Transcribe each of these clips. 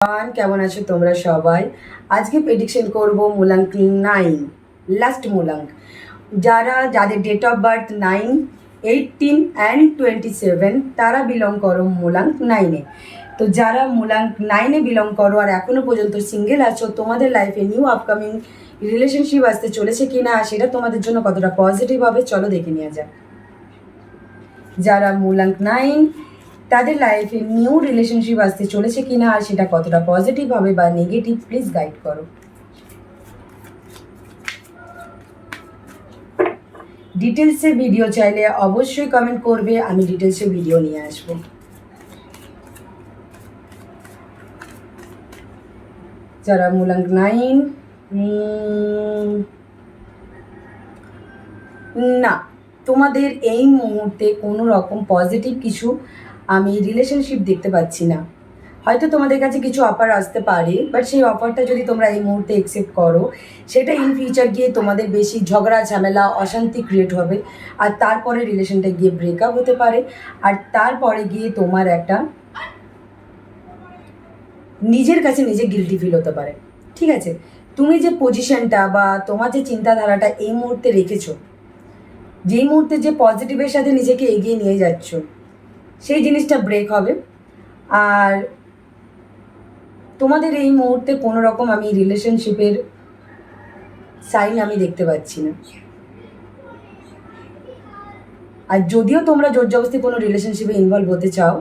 কেমন আছো তোমরা সবাই? আজকে প্রেডিকশন করব মূলাঙ্ক 9, লাস্ট মূলাঙ্ক। যাদের ডেট অফ বার্থ 9, 18 অ্যান্ড 27 তারা বিলং করো মূলাঙ্ক 9-এ। তো যারা মূলাঙ্ক 9-এ বিলং করো আর এখনও পর্যন্ত সিঙ্গেল আছো, তোমাদের লাইফে নিউ আপকামিং রিলেশনশিপ আসতে চলেছে কিনা, সেটা তোমাদের জন্য কতটা পজিটিভ হবে চলো দেখে নেওয়া যাক। যারা মূলাঙ্ক 9 তাদের লাইফে নিউ রিলেশনশিপ আসতে চলেছে কিনা আর সেটা কতটা পজিটিভ হবে বা নেগেটিভ, প্লিজ গাইড করো। ডিটেলসে ভিডিও চাইলে অবশ্যই কমেন্ট করবে, আমি ডিটেলসে ভিডিও নিয়ে আসবো। যারা মূলাঙ্ক 9, না, তোমাদের এই মুহূর্তে কোনো রকম পজিটিভ কিছু আমি রিলেশনশিপ দেখতে পাচ্ছি না। হয়তো তোমাদের কাছে কিছু অফার আসতে পারে, বাট সেই অফারটা যদি তোমরা এই মুহূর্তে অ্যাকসেপ্ট করো, সেটা ইন ফিউচার গিয়ে তোমাদের বেশি ঝগড়া ঝামেলা অশান্তি ক্রিয়েট হবে, আর তারপরে রিলেশনটা গিয়ে ব্রেকআপ হতে পারে, আর তারপরে গিয়ে তোমার একটা নিজের কাছে নিজে গিল্টি ফিল হতে পারে। ঠিক আছে, তুমি যে পজিশনটা বা তোমার যে চিন্তাধারাটা এই মুহূর্তে রেখেছো, যেই মুহূর্তে যে পজিটিভের সাথে নিজেকে এগিয়ে নিয়ে যাচ্ছ, সেই জিনিসটা ব্রেক হবে। আর তোমাদের এই মুহূর্তে কোনো রকম আমি রিলেশনশিপের সাইন আমি দেখতে পাচ্ছি না। আর যদিও তোমরা জোর জবরদস্তি কোনো রিলেশনশিপে ইনভলভ হতে চাও,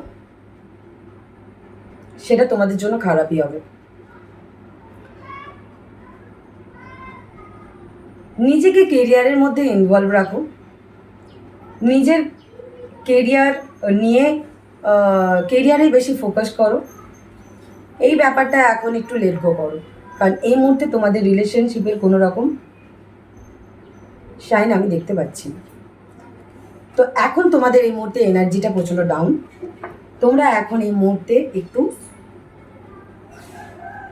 সেটা তোমাদের জন্য খারাপই হবে। নিজেকে কেরিয়ারের মধ্যে ইনভলভ রাখো, নিজের কেরিয়ার নিয়ে কেরিয়ারে বেশি ফোকাস করো। এই ব্যাপারটা এখন একটু লেট গো করো, কারণ এই মুহূর্তে তোমাদের রিলেশনশিপের কোনো রকম সাইন আমি দেখতে পাচ্ছি না। তো এখন তোমাদের এই মুহূর্তে এনার্জিটা প্রচণ্ড ডাউন। তোমরা এখন এই মুহূর্তে একটু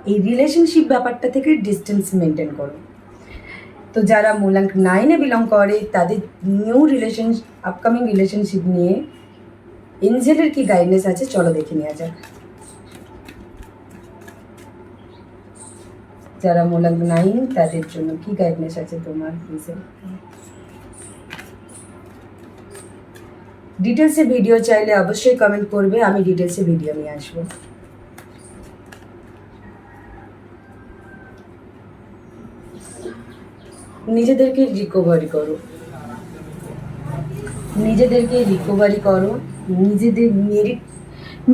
এই রিলেশনশিপ ব্যাপারটা থেকে ডিস্টেন্স মেনটেন করো। তো যারা মূলাঙ্ক 9-এ বিলং করে তাদের নিউ আপকামিং রিলেশনশিপ নিয়ে এঞ্জেলের কি গাইডনেস আছে চলো দেখে নেওয়া যাক। যারা মূলাঙ্ক 9 তাদের জন্য কি গাইডনেস আছে তোমার এঞ্জেল? ডিটেলসে ভিডিও চাইলে অবশ্যই কমেন্ট করবে, আমি ডিটেলসে ভিডিও নিয়ে আসবো। নিজেদেরকে রিকভারি করো, নিজেদের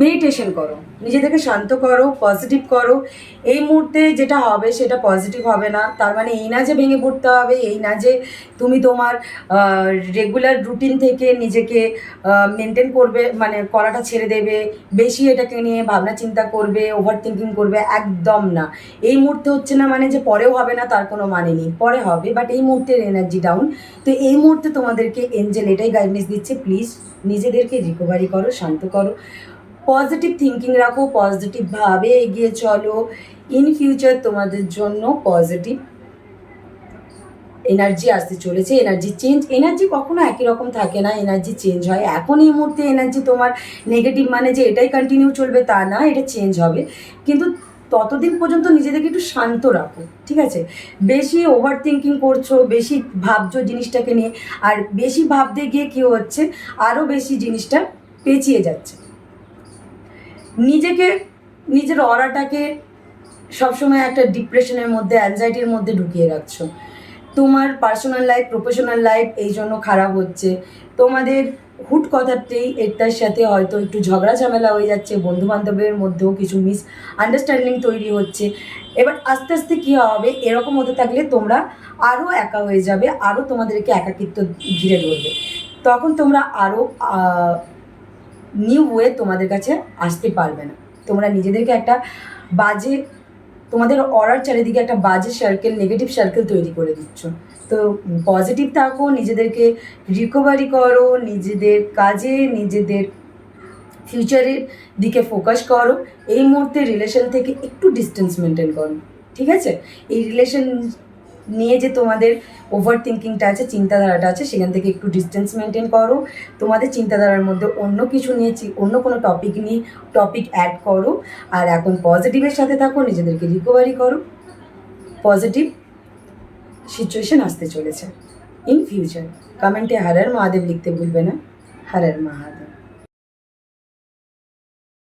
মেডিটেশন করো, নিজেদেরকে শান্ত করো, পজিটিভ করো। এই মুহূর্তে যেটা হবে সেটা পজিটিভ হবে না, তার মানে এই না যে ভেঙে পড়তে হবে, এই না যে তুমি তোমার রেগুলার রুটিন থেকে নিজেকে মেনটেন করবে, মানে করাটা ছেড়ে দেবে, বেশি এটাকে নিয়ে ভাবনা চিন্তা করবে, ওভার থিঙ্কিং করবে, একদম না। এই মুহূর্তে হচ্ছে না মানে যে পরেও হবে না তার কোনো মানে নেই, পরে হবে, বাট এই মুহূর্তের এনার্জি ডাউন। তো এই মুহূর্তে তোমাদেরকে এঞ্জেল এটাই গাইডনেস দিচ্ছে, প্লিজ নিজেদেরকে রিকভারি করো, শান্ত করো, পজিটিভ থিঙ্কিং রাখো, পজিটিভভাবে এগিয়ে চলো। ইন ফিউচার তোমাদের জন্য পজিটিভ এনার্জি আসতে চলেছে, এনার্জি চেঞ্জ। এনার্জি কখনো একই রকম থাকে না, এনার্জি চেঞ্জ হয়। এখন এই মুহূর্তে এনার্জি তোমার নেগেটিভ, মানে যে এটাই কন্টিনিউ চলবে তা না, এটা চেঞ্জ হবে। কিন্তু ততদিন পর্যন্ত নিজেদেরকে একটু শান্ত রাখো, ঠিক আছে? বেশি ওভার থিঙ্কিং করছো, বেশি ভাবছো জিনিসটাকে নিয়ে, আর বেশি ভাবতে গিয়ে কী হচ্ছে, আরও বেশি জিনিসটা পেঁচিয়ে যাচ্ছে। নিজের অরাটাকে সবসময় একটা ডিপ্রেশনের মধ্যে, অ্যাংজাইটির মধ্যে ঢুকিয়ে রাখছো। তোমার পার্সোনাল লাইফ, প্রফেশনাল লাইফ এই জন্য খারাপ হচ্ছে। তোমাদের হুট কথাতেই এটার সাথে হয়তো একটু ঝগড়া ঝামেলা হয়ে যাচ্ছে, বন্ধুবান্ধবের মধ্যেও কিছু মিস আন্ডারস্ট্যান্ডিং তৈরি হচ্ছে। এবার আস্তে আস্তে কী হবে, এরকম হতে থাকলে তোমরা আরও একা হয়ে যাবে, আরও তোমাদেরকে একাকিত্ব ঘিরে ধরবে। তখন তোমরা আরও নিউ ওয়ে তোমাদের কাছে আসতে পারবে না। তোমরা নিজেদেরকে একটা বাজে, তোমাদের অরার চারিদিকে একটা বাজে সার্কেল, নেগেটিভ সার্কেল তৈরি করে দিচ্ছ। তো পজিটিভ থাকো, নিজেদেরকে রিকভারি করো, নিজেদের কাজে, নিজেদের ফিউচারের দিকে ফোকাস করো। এই মুহূর্তে রিলেশন থেকে একটু ডিস্টেন্স মেনটেন করো, ঠিক আছে? এই রিলেশন নিয়ে যে তোমাদের ওভার থিঙ্কিংটা আছে, চিন্তাধারাটা আছে, সেখান থেকে একটু ডিস্টেন্স মেনটেন করো। তোমাদের চিন্তাধারার মধ্যে অন্য কিছু নিয়ে অন্য কোনো টপিক অ্যাড করো। আর এখন পজিটিভের সাথে থাকো, নিজেদেরকে রিকভারি করো। পজিটিভ সিচুয়েশন আসতে চলেছে ইন ফিউচার। কমেন্টে হর হর মহাদেব লিখতে ভুলবে না। হর হর মহাদেব।